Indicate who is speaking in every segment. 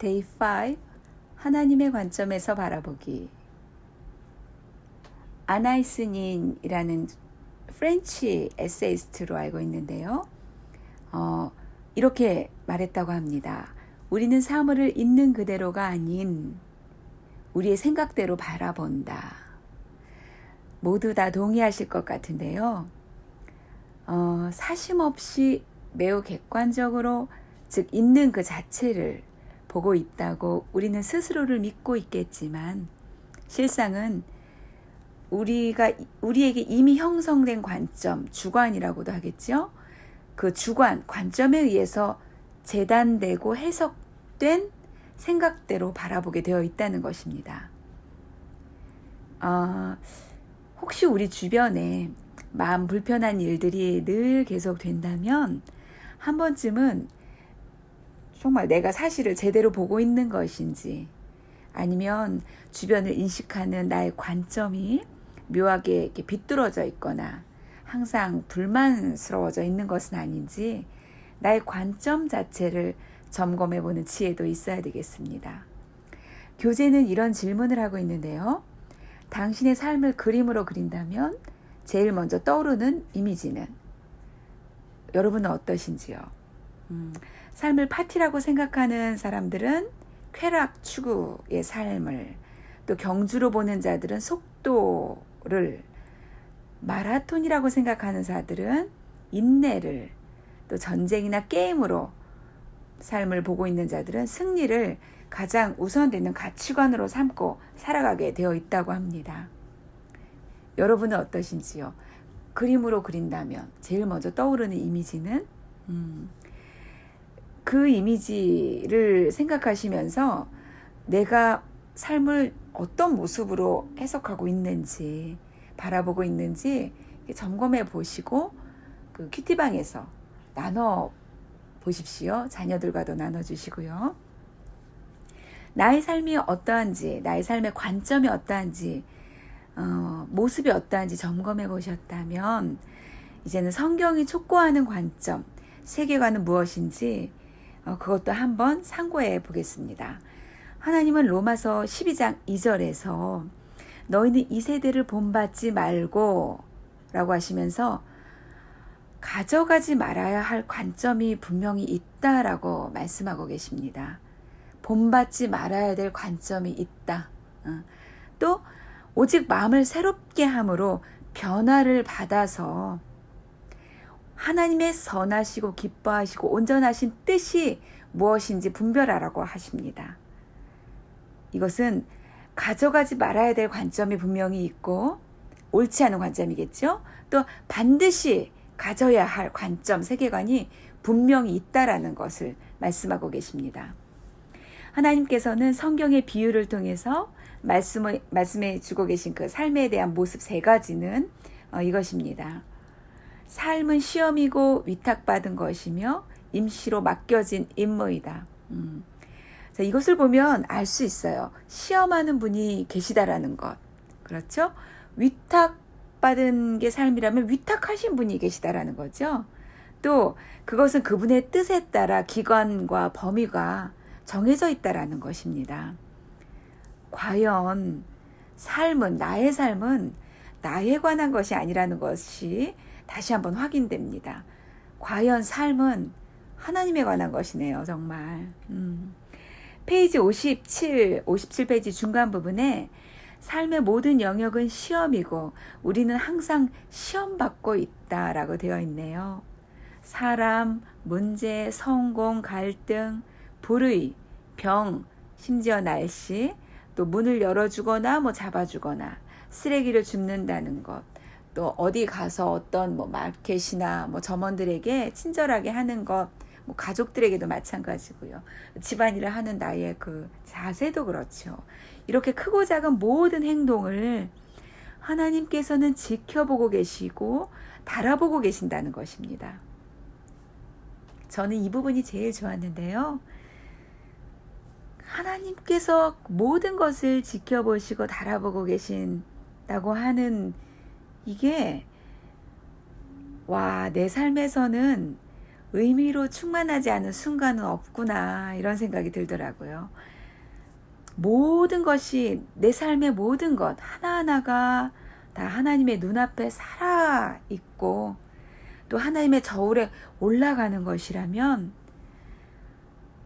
Speaker 1: Day 5 하나님의 관점에서 바라보기. 아나이스닌이라는 프렌치 에세이스트로 알고 있는데요. 이렇게 말했다고 합니다. 우리는 사물을 있는 그대로가 아닌 우리의 생각대로 바라본다. 모두 다 동의하실 것 같은데요. 사심 없이 매우 객관적으로, 즉 있는 그 자체를 보고 있다고 우리는 스스로를 믿고 있겠지만, 실상은 우리에게 이미 형성된 관점, 주관이라고도 하겠죠. 그 주관, 관점에 의해서 재단되고 해석된 생각대로 바라보게 되어 있다는 것입니다. 혹시 우리 주변에 마음 불편한 일들이 늘 계속된다면 한 번쯤은 정말 내가 사실을 제대로 보고 있는 것인지, 아니면 주변을 인식하는 나의 관점이 묘하게 이렇게 비뚤어져 있거나 항상 불만스러워져 있는 것은 아닌지, 나의 관점 자체를 점검해보는 지혜도 있어야 되겠습니다. 교재는 이런 질문을 하고 있는데요. 당신의 삶을 그림으로 그린다면 제일 먼저 떠오르는 이미지는? 여러분은 어떠신지요? 삶을 파티라고 생각하는 사람들은 쾌락 추구의 삶을, 또 경주로 보는 자들은 속도를, 마라톤이라고 생각하는 자들은 인내를, 또 전쟁이나 게임으로 삶을 보고 있는 자들은 승리를 가장 우선되는 가치관으로 삼고 살아가게 되어 있다고 합니다. 여러분은 어떠신지요? 그림으로 그린다면 제일 먼저 떠오르는 이미지는? 그 이미지를 생각하시면서 내가 삶을 어떤 모습으로 해석하고 있는지, 바라보고 있는지 점검해 보시고 그 큐티방에서 나눠 보십시오. 자녀들과도 나눠주시고요. 나의 삶이 어떠한지, 나의 삶의 관점이 어떠한지, 모습이 어떠한지 점검해 보셨다면 이제는 성경이 촉구하는 관점, 세계관은 무엇인지 그것도 한번 상고해 보겠습니다. 하나님은 로마서 12장 2절에서 너희는 이 세대를 본받지 말고 라고 하시면서 가져가지 말아야 할 관점이 분명히 있다라고 말씀하고 계십니다. 본받지 말아야 될 관점이 있다. 또 오직 마음을 새롭게 함으로 변화를 받아서 하나님의 선하시고 기뻐하시고 온전하신 뜻이 무엇인지 분별하라고 하십니다. 이것은 가져가지 말아야 될 관점이 분명히 있고 옳지 않은 관점이겠죠. 또 반드시 가져야 할 관점, 세계관이 분명히 있다라는 것을 말씀하고 계십니다. 하나님께서는 성경의 비유를 통해서 말씀해 주고 계신 그 삶에 대한 모습 세 가지는 이것입니다. 삶은 시험이고 위탁받은 것이며 임시로 맡겨진 임무이다. 자, 이것을 보면 알 수 있어요. 시험하는 분이 계시다라는 것. 그렇죠? 위탁받은 게 삶이라면 위탁하신 분이 계시다라는 거죠. 또 그것은 그분의 뜻에 따라 기간과 범위가 정해져 있다라는 것입니다. 과연 나의 삶은 나에 관한 것이 아니라는 것이 다시 한번 확인됩니다. 과연 삶은 하나님에 관한 것이네요, 정말. 페이지 57페이지 중간 부분에 삶의 모든 영역은 시험이고 우리는 항상 시험받고 있다라고 되어 있네요. 사람, 문제, 성공, 갈등, 불의, 병, 심지어 날씨, 또 문을 열어주거나 잡아주거나 쓰레기를 줍는다는 것, 또 어디 가서 어떤 마켓이나 점원들에게 친절하게 하는 것, 가족들에게도 마찬가지고요. 집안일을 하는 나의 그 자세도 그렇죠. 이렇게 크고 작은 모든 행동을 하나님께서는 지켜보고 계시고 바라보고 계신다는 것입니다. 저는 이 부분이 제일 좋았는데요. 하나님께서 모든 것을 지켜보시고 바라보고 계신다고 하는 이게, 내 삶에서는 의미로 충만하지 않은 순간은 없구나, 이런 생각이 들더라고요. 모든 것이, 내 삶의 모든 것 하나하나가 다 하나님의 눈앞에 살아있고 또 하나님의 저울에 올라가는 것이라면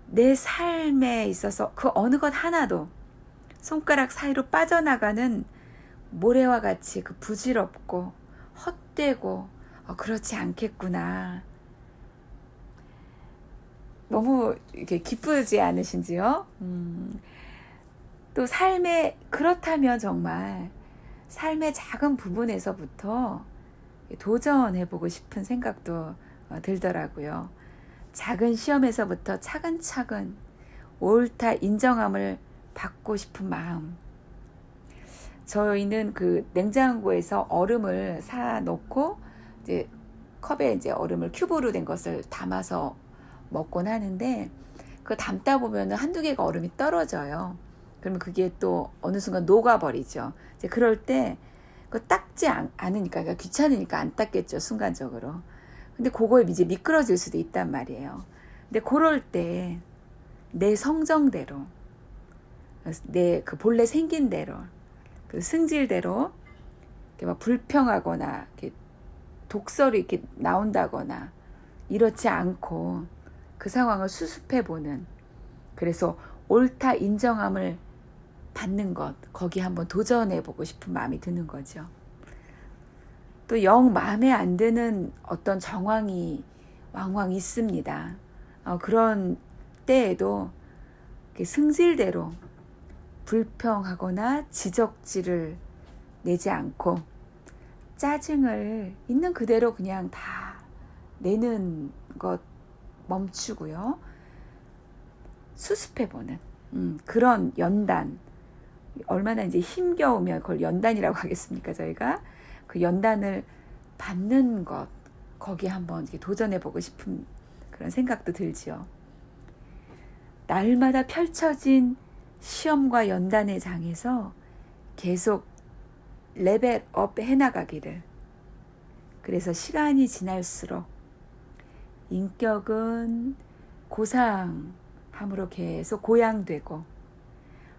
Speaker 1: 내 삶에 있어서 그 어느 것 하나도 손가락 사이로 빠져나가는 모래와 같이 그 부질없고 헛되고 그렇지 않겠구나. 너무 이렇게 기쁘지 않으신지요? 또 삶에, 그렇다면 정말 삶의 작은 부분에서부터 도전해보고 싶은 생각도 들더라고요. 작은 시험에서부터 차근차근 옳다 인정함을 받고 싶은 마음. 저희는 그 냉장고에서 얼음을 사 놓고 이제 컵에 이제 얼음을 큐브로 된 것을 담아서 먹곤 하는데, 그 담다 보면 한두 개가 얼음이 떨어져요. 그러면 그게 또 어느 순간 녹아버리죠. 이제 그럴 때 그거 닦지 않으니까, 그러니까 귀찮으니까 안 닦겠죠, 순간적으로. 근데 그거에 이제 미끄러질 수도 있단 말이에요. 근데 그럴 때 내 성정대로, 내 그 본래 생긴 대로, 그 승질대로 이렇게 막 불평하거나 이렇게 독설이 이렇게 나온다거나 이렇지 않고 그 상황을 수습해보는, 그래서 옳다 인정함을 받는 것, 거기 한번 도전해보고 싶은 마음이 드는 거죠. 또 영 마음에 안 드는 어떤 정황이 왕왕 있습니다. 그런 때에도 승질대로 불평하거나 지적질을 내지 않고 짜증을 있는 그대로 그냥 다 내는 것 멈추고요. 수습해보는 그런 연단, 얼마나 이제 힘겨우면 그걸 연단이라고 하겠습니까, 저희가? 그 연단을 받는 것, 거기에 한번 이렇게 도전해보고 싶은 그런 생각도 들지요. 날마다 펼쳐진 시험과 연단의 장에서 계속 레벨업 해나가기를. 그래서 시간이 지날수록 인격은 고상함으로 계속 고양되고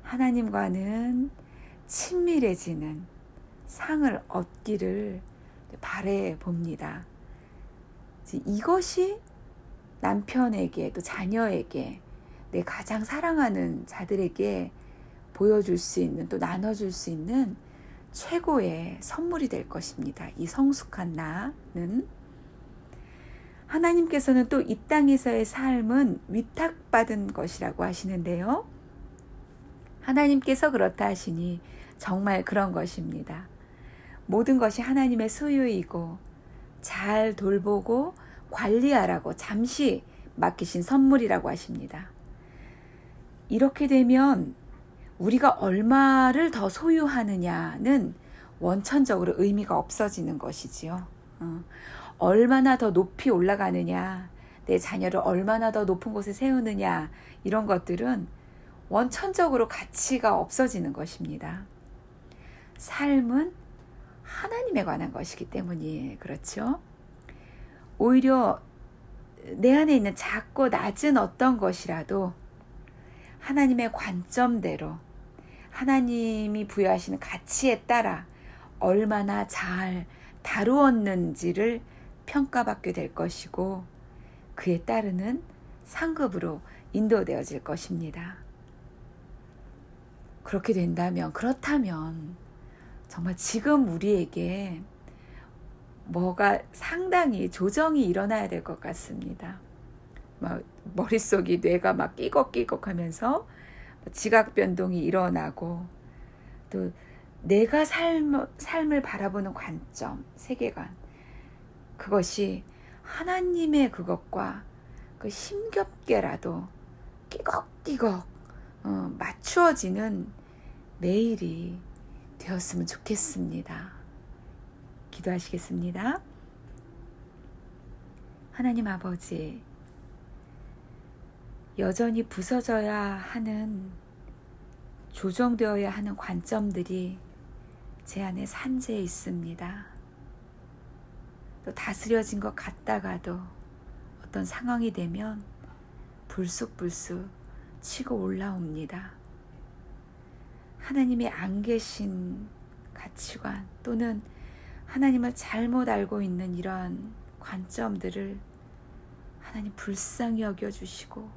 Speaker 1: 하나님과는 친밀해지는 상을 얻기를 바래 봅니다. 이것이 남편에게, 또 자녀에게, 내 가장 사랑하는 자들에게 보여줄 수 있는, 또 나눠줄 수 있는 최고의 선물이 될 것입니다. 이 성숙한 나는. 하나님께서는 또 이 땅에서의 삶은 위탁받은 것이라고 하시는데요. 하나님께서 그렇다 하시니 정말 그런 것입니다. 모든 것이 하나님의 소유이고 잘 돌보고 관리하라고 잠시 맡기신 선물이라고 하십니다. 이렇게 되면 우리가 얼마를 더 소유하느냐는 원천적으로 의미가 없어지는 것이지요. 얼마나 더 높이 올라가느냐, 내 자녀를 얼마나 더 높은 곳에 세우느냐, 이런 것들은 원천적으로 가치가 없어지는 것입니다. 삶은 하나님에 관한 것이기 때문이에요. 그렇죠? 오히려 내 안에 있는 작고 낮은 어떤 것이라도 하나님의 관점대로, 하나님이 부여하시는 가치에 따라 얼마나 잘 다루었는지를 평가받게 될 것이고, 그에 따르는 상급으로 인도되어질 것입니다. 그렇게 된다면, 그렇다면 정말 지금 우리에게 뭐가 상당히 조정이 일어나야 될 것 같습니다. 막 머릿속이, 뇌가 막 끼걱끼걱 하면서 지각 변동이 일어나고, 또 내가 삶을 바라보는 관점, 세계관, 그것이 하나님의 그것과 그 힘겹게라도 끼걱끼걱 맞추어지는 매일이 되었으면 좋겠습니다. 기도하시겠습니다. 하나님 아버지, 여전히 부서져야 하는, 조정되어야 하는 관점들이 제 안에 산재해 있습니다. 또 다스려진 것 같다가도 어떤 상황이 되면 불쑥불쑥 치고 올라옵니다. 하나님이 안 계신 가치관 또는 하나님을 잘못 알고 있는 이러한 관점들을 하나님 불쌍히 여겨주시고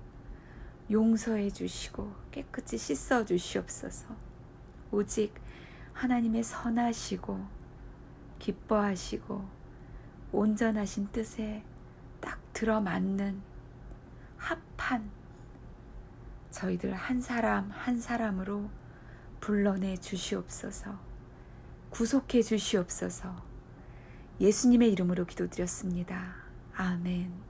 Speaker 1: 용서해 주시고 깨끗이 씻어 주시옵소서. 오직 하나님의 선하시고 기뻐하시고 온전하신 뜻에 딱 들어맞는 합한 저희들 한 사람 한 사람으로 불러내 주시옵소서. 구속해 주시옵소서. 예수님의 이름으로 기도드렸습니다. 아멘.